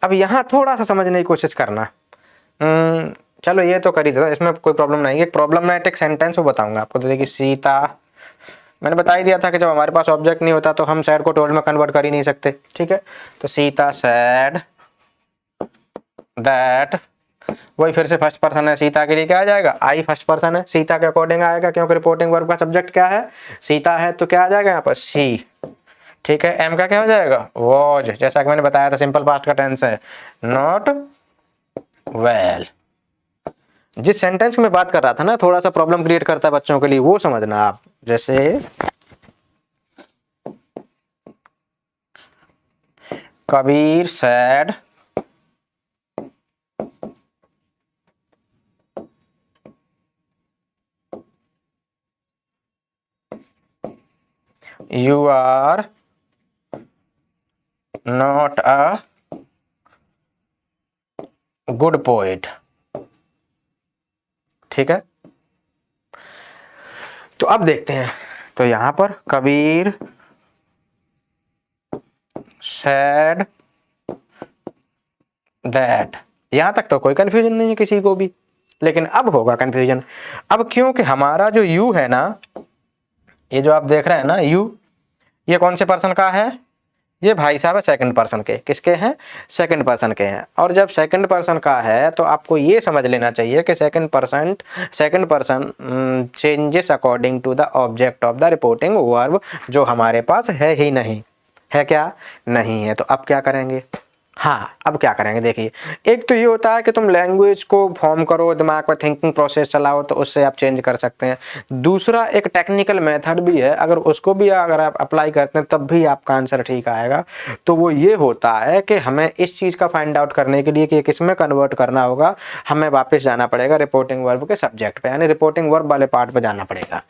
अब यहां थोड़ा सा समझने की कोशिश करना। चलो ये तो कर ही था, इसमें कोई प्रॉब्लम नहीं है। एक प्रॉब्लमैटिक सेंटेंस वो बताऊंगा आपको। तो देखिए, सीता, मैंने बता ही दिया था कि जब हमारे पास ऑब्जेक्ट नहीं होता तो हम सैड को टोल्ड में कन्वर्ट कर ही नहीं सकते, ठीक है। तो सीता सैड दैट, वही फिर से फर्स्ट पर्सन है। सीता के लिए क्या आ जाएगा? आई फर्स्ट पर्सन है, सीता के अकॉर्डिंग आएगा, क्योंकि रिपोर्टिंग वर्ब का सब्जेक्ट क्या है? सीता है। तो क्या आ जाएगा यहाँ पर? सी। ठीक है। एम का क्या हो जाएगा? वॉज। जैसा कि मैंने बताया था सिंपल पास्ट का टेंस है, नॉट वेल। जिस सेंटेंस की मैं बात कर रहा था ना, थोड़ा सा प्रॉब्लम क्रिएट करता है बच्चों के लिए, वो समझना आप। जैसे Kabir sad you are not a good poet, ठीक है। तो अब देखते हैं, तो यहां पर कबीर said that, यहां तक तो कोई कंफ्यूजन नहीं है किसी को भी, लेकिन अब होगा कंफ्यूजन। अब क्योंकि हमारा जो यू है ना, ये जो आप देख रहे हैं ना यू, ये कौन से पर्सन का है? ये भाई साहब है सेकंड पर्सन के। किसके हैं? सेकंड पर्सन के हैं। और जब सेकंड पर्सन का है तो आपको ये समझ लेना चाहिए कि second person changes according to the object of the reporting verb, जो हमारे पास है ही नहीं। है क्या? नहीं है। तो अब क्या करेंगे? हाँ, अब क्या करेंगे देखिए, एक तो ये होता है कि तुम लैंग्वेज को फॉर्म करो, दिमाग में थिंकिंग प्रोसेस चलाओ, तो उससे आप चेंज कर सकते हैं। दूसरा एक टेक्निकल मेथड भी है, अगर उसको भी अगर आप अप्लाई करते हैं तब भी आपका आंसर ठीक आएगा। तो वो ये होता है कि हमें इस चीज़ का फाइंड आउट करने के लिए कि किस में कन्वर्ट करना होगा, हमें वापस जाना पड़ेगा रिपोर्टिंग वर्ब के सब्जेक्ट पे, यानी रिपोर्टिंग वर्ब वाले पार्ट पे जाना पड़ेगा।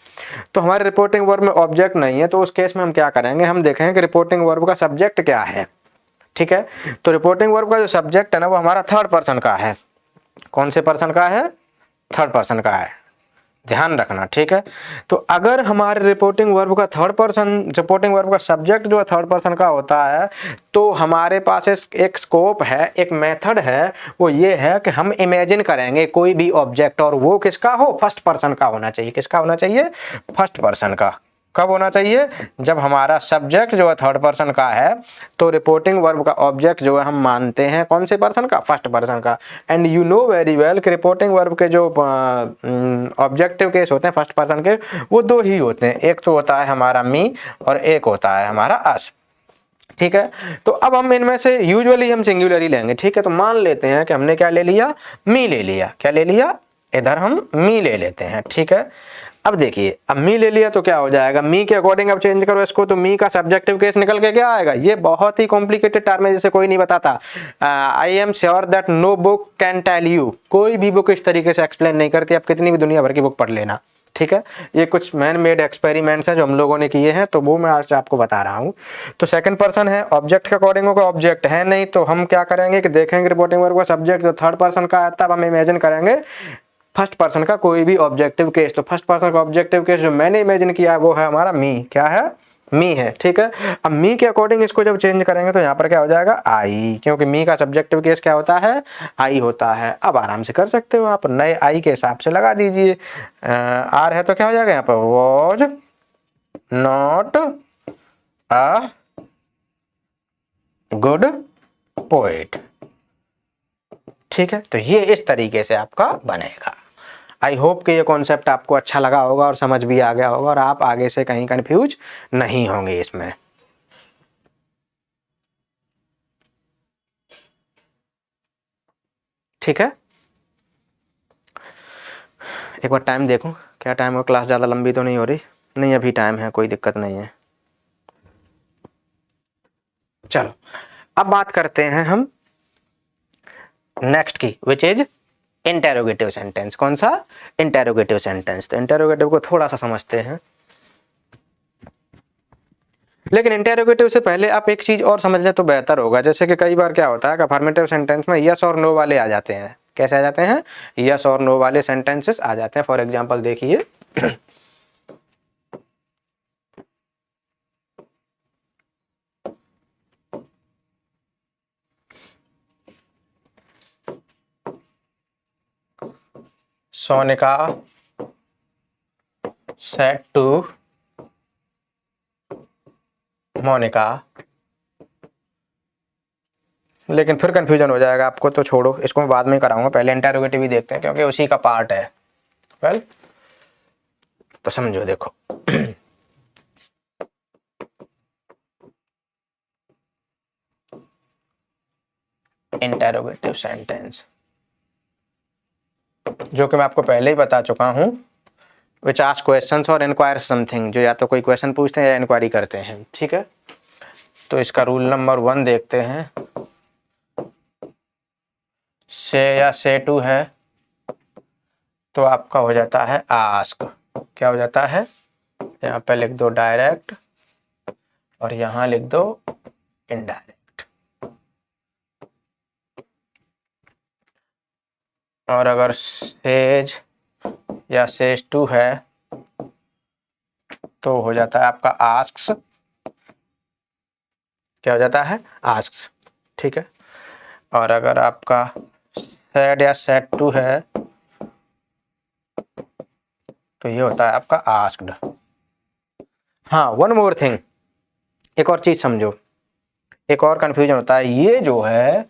तो हमारे रिपोर्टिंग वर्ब में ऑब्जेक्ट नहीं है, तो उस केस में हम क्या करेंगे, हम देखेंगे कि रिपोर्टिंग वर्ब का सब्जेक्ट क्या है। ठीक है। तो रिपोर्टिंग वर्ब का जो सब्जेक्ट है ना, वो हमारा थर्ड पर्सन का है। कौन से पर्सन का है? थर्ड पर्सन का है, ध्यान रखना, ठीक है। तो अगर हमारे रिपोर्टिंग वर्ब का रिपोर्टिंग वर्ब का सब्जेक्ट जो है थर्ड पर्सन का होता है, तो हमारे पास एक स्कोप है, एक मेथड है, वो ये है कि हम इमेजिन करेंगे कोई भी ऑब्जेक्ट, और वो किसका हो? फर्स्ट पर्सन का होना चाहिए। किसका होना चाहिए? फर्स्ट पर्सन का। कब होना चाहिए? जब हमारा सब्जेक्ट जो है थर्ड पर्सन का है, तो रिपोर्टिंग वर्ब का ऑब्जेक्ट जो है हम मानते हैं कौन से पर्सन का? फर्स्ट पर्सन का। And you know very well कि रिपोर्टिंग वर्ब के जो ऑब्जेक्टिव केस होते हैं फर्स्ट पर्सन के, वो दो ही होते हैं। एक तो होता है हमारा मी और एक होता है हमारा अस। ठीक है। तो अब हम इनमें से यूजुअली हम सिंगुलर ही लेंगे। ठीक है। तो मान लेते हैं कि हमने क्या ले लिया? मी ले लिया। क्या ले लिया? इधर हम मी ले लेते हैं। ठीक है। अब देखिए, अब मी ले लिया तो क्या हो जाएगा? मी के अकॉर्डिंग अब चेंज करो इसको, तो मी का सब्जेक्टिव केस निकल के क्या आएगा? ये बहुत ही कॉम्प्लिकेटेड टर्म है जिसे कोई नहीं बताता। I am sure that no book can tell you, कोई भी बुक इस तरीके से एक्सप्लेन नहीं करती। आप कितनी भी दुनिया भर की बुक पढ़ लेना। ठीक है। ये कुछ मैन मेड एक्सपेरिमेंट्स हैं जो हम लोगों ने किए हैं, तो वो मैं आज आपको बता रहा हूँ। तो सेकंड पर्सन है, ऑब्जेक्ट के अकॉर्डिंग होगा, ऑब्जेक्ट है नहीं, तो हम क्या करेंगे कि देखेंगे रिपोर्टिंग वर्ब का सब्जेक्ट जो थर्ड पर्सन का है, तब हम इमेजिन करेंगे फर्स्ट पर्सन का कोई भी ऑब्जेक्टिव केस। तो फर्स्ट पर्सन का ऑब्जेक्टिव केस जो मैंने इमेजिन किया है वो है हमारा मी। क्या है? मी है, ठीक है। अब मी के अकॉर्डिंग इसको जब चेंज करेंगे तो यहाँ पर क्या हो जाएगा आई, क्योंकि मी का सब्जेक्टिव केस क्या होता है, आई होता है। अब आराम से कर सकते हो आप, नए आई के हिसाब से लगा दीजिए। आर है तो क्या हो जाएगा यहाँ पर, was not a good poet, ठीक है। तो ये इस तरीके से आपका बनेगा। आई होप कि ये कॉन्सेप्ट आपको अच्छा लगा होगा और समझ भी आ गया होगा और आप आगे से कहीं कंफ्यूज नहीं होंगे इसमें। ठीक है, एक बार टाइम देखूं क्या टाइम हो, क्लास ज़्यादा लंबी तो नहीं हो रही? नहीं, अभी टाइम है, कोई दिक्कत नहीं है। चलो अब बात करते हैं हम नेक्स्ट की, विच इज इंटेरोगेटिव सेंटेंस। कौन सा? Interrogative sentence. तो इंटेरोगेटिव को थोड़ा सा समझते हैं, लेकिन इंटेरोगेटिव से पहले आप एक चीज और समझ लें तो बेहतर होगा। जैसे कि कई बार क्या होता है कि अफर्मेटिव सेंटेंस में यस और नो वाले आ जाते हैं। कैसे आ जाते हैं? यस और नो वाले सेंटेंसेस आ जाते हैं। फॉर एग्जांपल देखिए, सोनिका सेड टू मोनिका, लेकिन फिर कंफ्यूजन हो जाएगा आपको, तो छोड़ो, इसको मैं बाद में कराऊंगा। पहले इंटेरोगेटिव ही देखते हैं क्योंकि उसी का पार्ट है। वेल, तो समझो, देखो इंटेरोगेटिव सेंटेंस जो कि मैं आपको पहले ही बता चुका हूं, विच आस्क क्वेश्चंस और इंक्वायर समथिंग, जो या तो कोई क्वेश्चन पूछते हैं या इंक्वायरी करते हैं, ठीक है। तो इसका रूल नंबर 1 देखते हैं। से या से टू है तो आपका हो जाता है आस्क। क्या हो जाता है? यहाँ पे लिख दो डायरेक्ट और यहाँ लिख दो इनडायरेक्ट। और अगर सेज या सेज टू है तो हो जाता है आपका आस्क्स। क्या हो जाता है? आस्क्स, ठीक है। और अगर आपका सेड या सेड टू है तो ये होता है आपका आस्क्ड। हाँ, वन मोर थिंग, एक और चीज समझो, एक और कंफ्यूजन होता है। ये जो है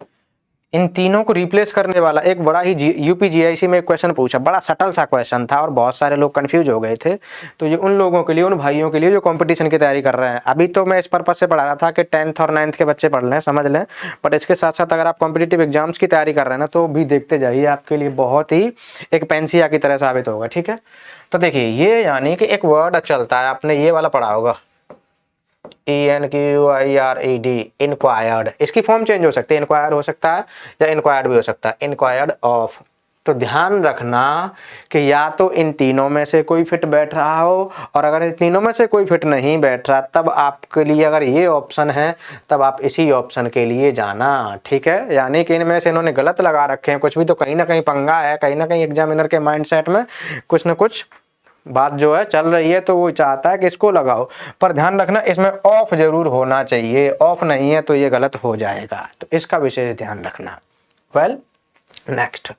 इन तीनों को रिप्लेस करने वाला एक बड़ा ही यूपीजीआईसी में एक क्वेश्चन पूछा, बड़ा सटल सा क्वेश्चन था और बहुत सारे लोग कंफ्यूज हो गए थे। तो ये उन लोगों के लिए, उन भाइयों के लिए जो कंपटीशन की तैयारी कर रहे हैं। अभी तो मैं इस पर्पज से पढ़ा रहा था कि 10th और 9th के बच्चे पढ़ लें, समझ लें, बट इसके साथ साथ अगर आप कॉम्पिटिटिव एग्जाम्स की तैयारी कर रहे हैं ना, तो भी देखते जाइए, आपके लिए बहुत ही एक पेंसिया की तरह साबित होगा, ठीक है। तो देखिए, ये यानी कि एक वर्ड चलता है, आपने ये वाला पढ़ा होगा, ENQUIRED, इंक्वायर्ड। इसकी फॉर्म चेंज हो सकती है, इंक्वायर हो सकता है या इंक्वायर्ड भी हो सकता है, इंक्वायर्ड ऑफ। तो ध्यान रखना कि या तो इन तीनों में से कोई फिट बैठ रहा हो, और अगर इन तीनों में से कोई फिट नहीं बैठ रहा तब आपके लिए अगर ये ऑप्शन है तब आप इसी ऑप्शन के लिए जाना, ठीक है। यानी कि इनमें से इन्होंने गलत लगा रखे हैं कुछ भी, तो कहीं ना कहीं पंगा है, कहीं ना कहीं एग्जामिनर के माइंडसेट में कुछ ना कुछ बात जो है चल रही है, तो वो चाहता है कि इसको लगाओ। पर ध्यान रखना, इसमें ऑफ जरूर होना चाहिए, ऑफ नहीं है तो ये गलत हो जाएगा, तो इसका विशेष ध्यान रखना। वेल, नेक्स्ट,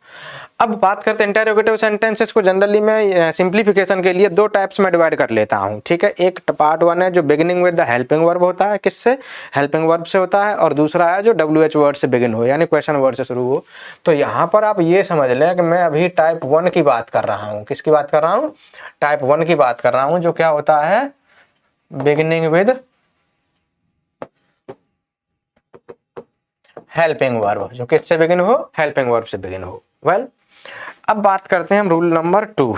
अब बात करते हैं इंटेरोगेटिव सेंटेंसेस को। जनरली मैं सिंप्लीफिकेशन के लिए दो टाइप्स में डिवाइड कर लेता हूं, ठीक है। एक पार्ट 1 है जो beginning with the helping verb होता है, किससे? हेल्पिंग वर्ब से होता है। और दूसरा है जो WH वर्ड से बिगिन हो, यानी क्वेश्चन वर्ड से शुरू हो। तो यहाँ पर आप ये समझ लें कि मैं अभी टाइप 1 की बात कर रहा हूँ। किसकी बात कर रहा हूँ? टाइप 1 की बात कर रहा हूँ, जो क्या होता है? बिगिनिंग विद हेल्पिंग वर्ब, जो किससे बिगिन हो? हेल्पिंग वर्ब से बिगिन हो। वेल, अब बात करते हैं हम रूल नंबर 2।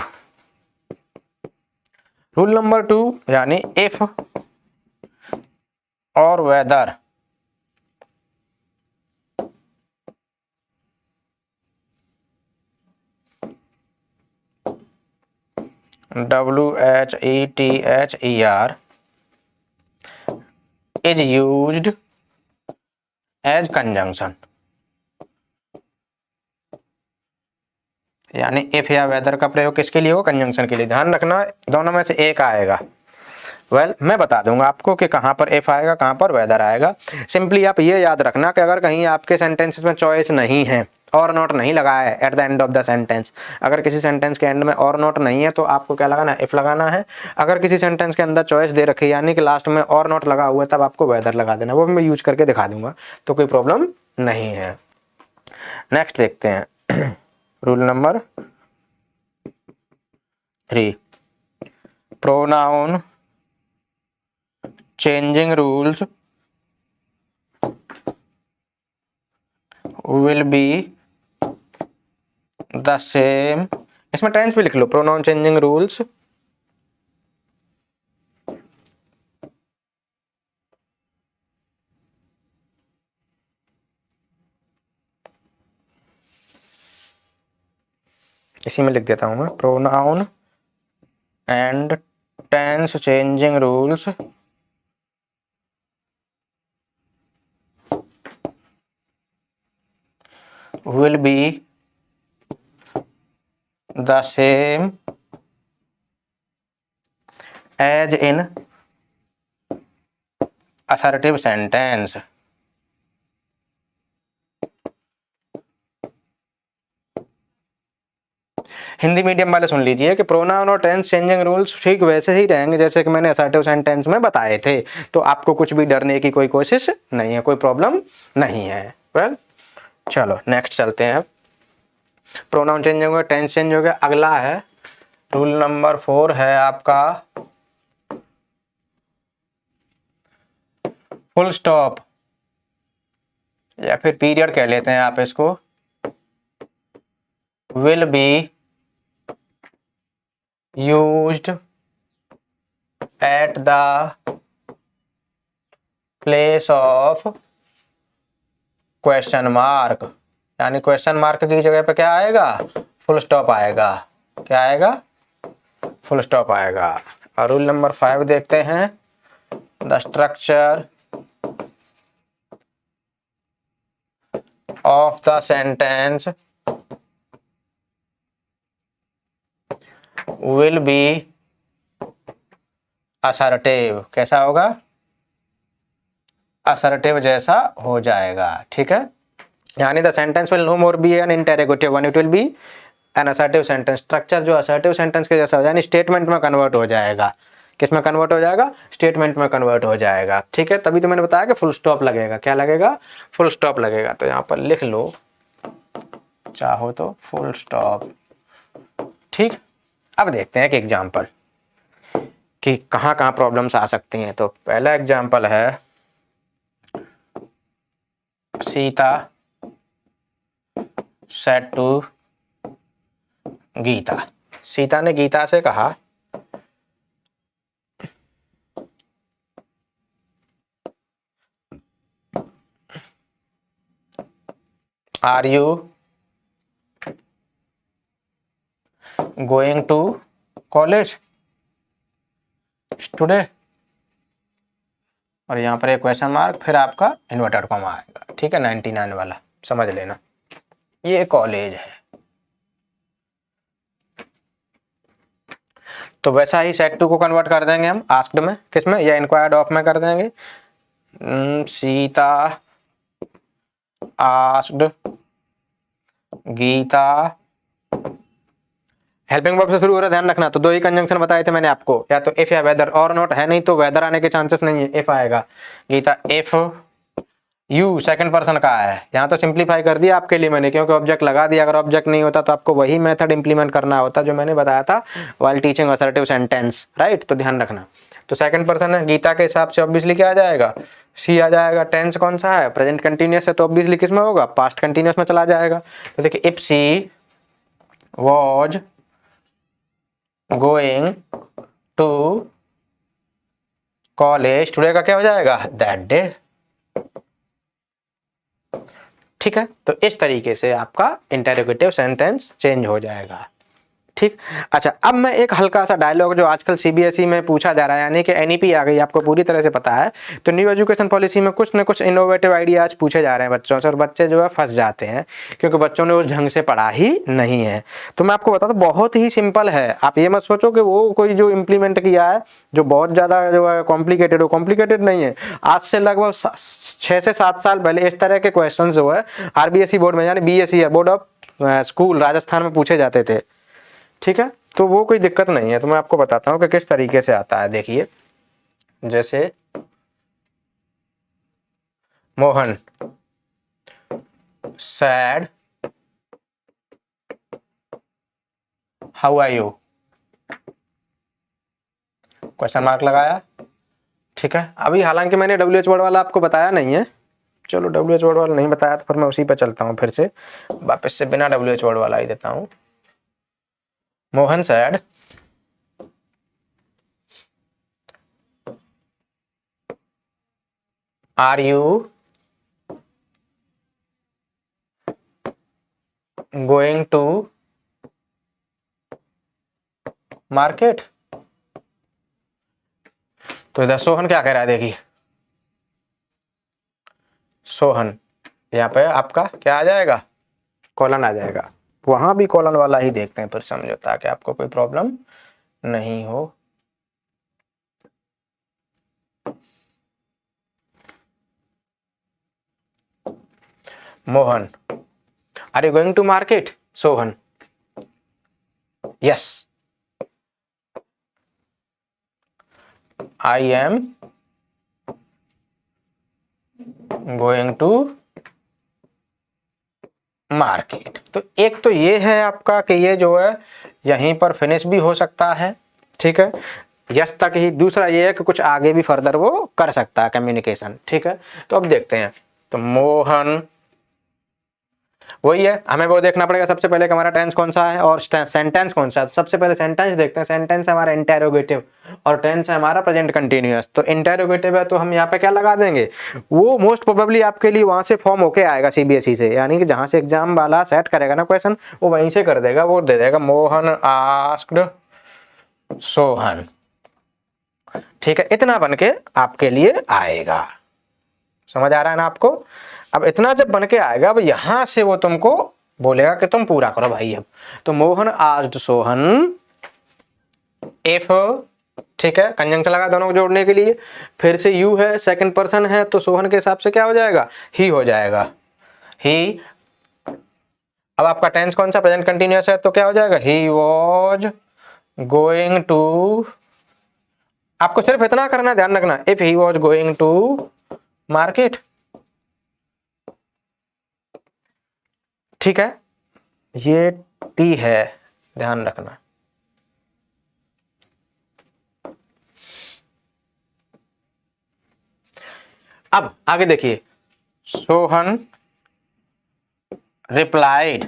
रूल नंबर 2 यानी इफ और whether WHETHER is used as conjunction, यानी इफ या वेदर का प्रयोग किसके लिए हो? कंजंक्शन के लिए। ध्यान रखना, दोनों में से एक आएगा। वेल मैं बता दूंगा आपको कि कहाँ पर इफ आएगा, कहाँ पर वेदर आएगा। सिंपली आप ये याद रखना कि अगर कहीं आपके सेंटेंसेस में चॉइस नहीं है, और नॉट नहीं लगा है at the end of the sentence, अगर किसी सेंटेंस के एंड में और नॉट नहीं है तो आपको क्या लगाना है, इफ लगाना है। अगर किसी सेंटेंस के अंदर चॉइस दे रखी है यानी कि लास्ट में और नॉट लगा हुआ है, तब आपको वेदर लगा देना, वो मैं यूज करके दिखा दूंगा, तो कोई प्रॉब्लम नहीं है। नेक्स्ट देखते हैं rule number 3, pronoun changing rules will be the same, इसमें टेंस भी लिख लो, प्रोनाउन चेंजिंग रूल्स इसी में लिख देता हूं मैं, pronoun and tense changing rules will be the same as in assertive sentence। Hindi medium वाले सुन लीजिए कि प्रोनाउन और टेंस चेंजिंग रूल्स ठीक वैसे ही रहेंगे जैसे कि मैंने असर्टिव सेंटेंस में बताए थे, तो आपको कुछ भी डरने की कोई कोशिश नहीं है, कोई प्रॉब्लम नहीं है। वेल चलो नेक्स्ट चलते हैं। प्रोनाउन चेंज हो गया, टेंस चेंज हो गया, अगला है रूल नंबर 4 है आपका फुल स्टॉप, या फिर पीरियड कह लेते हैं आप इसको, will be used at the place of question mark, यानी क्वेश्चन मार्क की जगह पे क्या आएगा, फुल स्टॉप आएगा। क्या आएगा, फुल स्टॉप आएगा। और रूल नंबर 5 देखते हैं, the structure of the sentence will be assertive. कैसा होगा, असर्टिव जैसा हो जाएगा। ठीक है, यानी the sentence will no more be an interrogative one, it will be an assertive sentence. Structure जो असर्टिव सेंटेंस के जैसा हो जाए, यानी स्टेटमेंट में कन्वर्ट हो जाएगा। किस में कन्वर्ट हो जाएगा, स्टेटमेंट में कन्वर्ट हो जाएगा। ठीक है, तभी तो मैंने बताया कि फुल स्टॉप लगेगा। क्या लगेगा, फुल स्टॉप लगेगा। तो यहाँ पर लिख लो चाहो तो फुल स्टॉप। ठीक, अब देखते हैं एक एग्जाम्पल कि कहाँ कहाँ प्रॉब्लम्स आ सकती हैं। तो पहला एग्जाम्पल है, सीता सेड टू गीता। सीता ने गीता से कहा, are you going to college today, और यहाँ पर एक क्वेश्चन मार्क, फिर आपका इन्वर्टेड कॉमा आएगा। ठीक है, 99 वाला समझ लेना, ये कॉलेज है। तो वैसा ही सेट टू को कन्वर्ट कर देंगे हम आस्क्ड में, किसमें, या इंक्वायर्ड ऑफ में कर देंगे। Sita asked Gita, helping verb से शुरू हो रहा है, ध्यान रखना। तो दो ही कंजंक्शन बताए थे मैंने आपको, या तो इफ या वेदर, और नॉट है नहीं तो वेदर आने के चांसेस नहीं है, इफ आएगा। Gita if you second person का है, यहाँ तो सिंप्लीफाई कर दिया आपके लिए मैंने, क्योंकि ऑब्जेक्ट लगा दिया। अगर ऑब्जेक्ट नहीं होता तो आपको वही मेथड इंप्लीमेंट करना होता जो मैंने बताया था while teaching assertive sentence, right. तो ध्यान रखना। तो सेकंड पर्सन है, गीता के हिसाब से ऑब्वियसली क्या आ जाएगा, सी आ जाएगा। टेंस कौन सा है, प्रेजेंट कंटिन्यूअस है, तो ऑब्वियसली किस में होगा, पास्ट कंटिन्यूअस में चला जाएगा। तो देखिए, if she was going to college today का क्या हो जाएगा, दैट डे। ठीक है, तो इस तरीके से आपका इंटेरोगेटिव सेंटेंस चेंज हो जाएगा। ठीक। अच्छा, अब मैं एक हल्का सा डायलॉग जो आजकल सीबीएसई में पूछा जा रहा है, यानी कि एनईपी आ गई, आपको पूरी तरह से पता है। तो न्यू एजुकेशन पॉलिसी में कुछ न कुछ इनोवेटिव आइडियाज पूछे जा रहे हैं बच्चों से, और बच्चे जो है फंस जाते हैं क्योंकि बच्चों ने उस ढंग से पढ़ा ही नहीं है। तो मैं आपको बताता हूँ, बहुत ही सिंपल है। आप ये मत सोचो कि वो कोई जो इम्प्लीमेंट किया है जो बहुत ज़्यादा जो है कॉम्प्लिकेटेड हो, कॉम्प्लिकेटेड नहीं है। आज से लगभग 6 से 7 साल पहले इस तरह के क्वेश्चन जो है आरबीएसई बोर्ड में, यानी बीएसई है, बोर्ड ऑफ स्कूल राजस्थान में पूछे जाते थे। ठीक है, तो वो कोई दिक्कत नहीं है। तो मैं आपको बताता हूँ कि किस तरीके से आता है। देखिए, जैसे Mohan said how are you, question mark लगाया। ठीक है, अभी हालांकि मैंने डब्ल्यूएच वर्ड वाला आपको बताया नहीं है, चलो डब्ल्यूएच वर्ड वाला नहीं बताया तो फिर मैं उसी पे चलता हूँ, फिर से वापस से बिना डब्ल्यूएच वर्ड वाला ही देता हूँ। Mohan said are you going to market. तो इधर सोहन क्या कह रहा है, देखिए सोहन, यहाँ पे आपका क्या आ जाएगा, कॉलन आ जाएगा। वहां भी कॉलन वाला ही देखते हैं फिर समझो, ताकि आपको कोई प्रॉब्लम नहीं हो। Mohan, are you going to market? Sohan, yes I am going to market. तो एक तो ये है आपका कि ये जो है यहीं पर फिनिश भी हो सकता है, ठीक है, यस तक ही। दूसरा ये है कि कुछ आगे भी फर्दर वो कर सकता है कम्युनिकेशन। ठीक है, तो अब देखते हैं। तो मोहन, वही है, हमें वो देखना पड़ेगा सबसे पहले कि हमारा टेंस कौन सा है और सेंटेंस कौन सा है। सबसे पहले सेंटेंस देखते हैं। सेंटेंस है हमारा इंटेरोगेटिव और टेंस है हमारा प्रेजेंट कंटिन्यूअस। तो इंटेरोगेटिव है तो हम यहाँ पे क्या लगा देंगे, वो मोस्ट प्रोबेबली आपके लिए वहां से फॉर्म होके आएगा सीबीएसई से, यानी कि जहां से एग्जाम वाला सेट करेगा ना क्वेश्चन, वो वहीं से कर देगा, वो दे देगा मोहन आस्क्ड सोहन। ठीक है, इतना बन के आपके लिए आएगा। समझ आ रहा है ना आपको? अब इतना जब बन के आएगा, अब यहां से वो तुमको बोलेगा कि तुम पूरा करो भाई। अब तो मोहन आस्क्ड सोहन इफ, ठीक है, कंजंक्शन लगा दोनों को जोड़ने के लिए। फिर से यू है, सेकंड पर्सन है, तो सोहन के हिसाब से क्या हो जाएगा, ही हो जाएगा, ही। अब आपका टेंस कौन सा, प्रेजेंट कंटिन्यूअस है, तो क्या हो जाएगा, ही वॉज गोइंग टू। आपको सिर्फ इतना करना, ध्यान रखना, if he was going to market. ठीक है, ये टी है, ध्यान रखना। अब आगे देखिए, सोहन रिप्लाइड,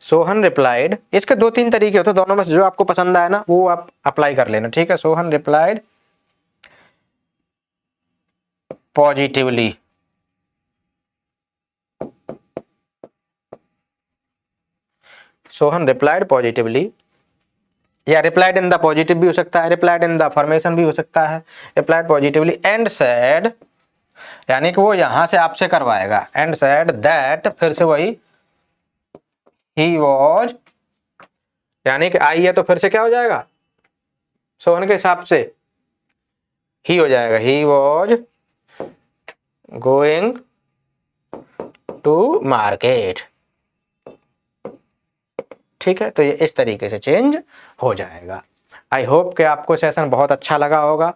सोहन रिप्लाइड। इसके 2-3 तरीके होते हैं, दोनों में से जो आपको पसंद आए ना वो आप अप्लाई कर लेना। ठीक है, Sohan replied positively, Sohan replied positively, या रिप्लाइड इन द पॉजिटिव भी हो सकता है, रिप्लाइड इन द अफर्मेशन भी हो सकता है, रिप्लाइड पॉजिटिवली एंड सेड, यानी कि वो यहां से आपसे करवाएगा, एंड सेड दैट, फिर से वही ही वॉज, यानी कि आई है तो फिर से क्या हो जाएगा, सोहन के हिसाब से ही हो जाएगा, he was going to market. ठीक है, तो ये इस तरीके से चेंज हो जाएगा। आई होप कि आपको सेशन बहुत अच्छा लगा होगा।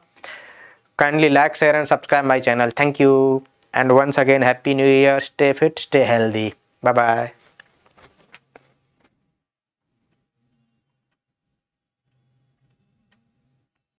Kindly like, share and subscribe my channel. Thank you and once again happy new year. Stay fit, stay healthy, bye bye.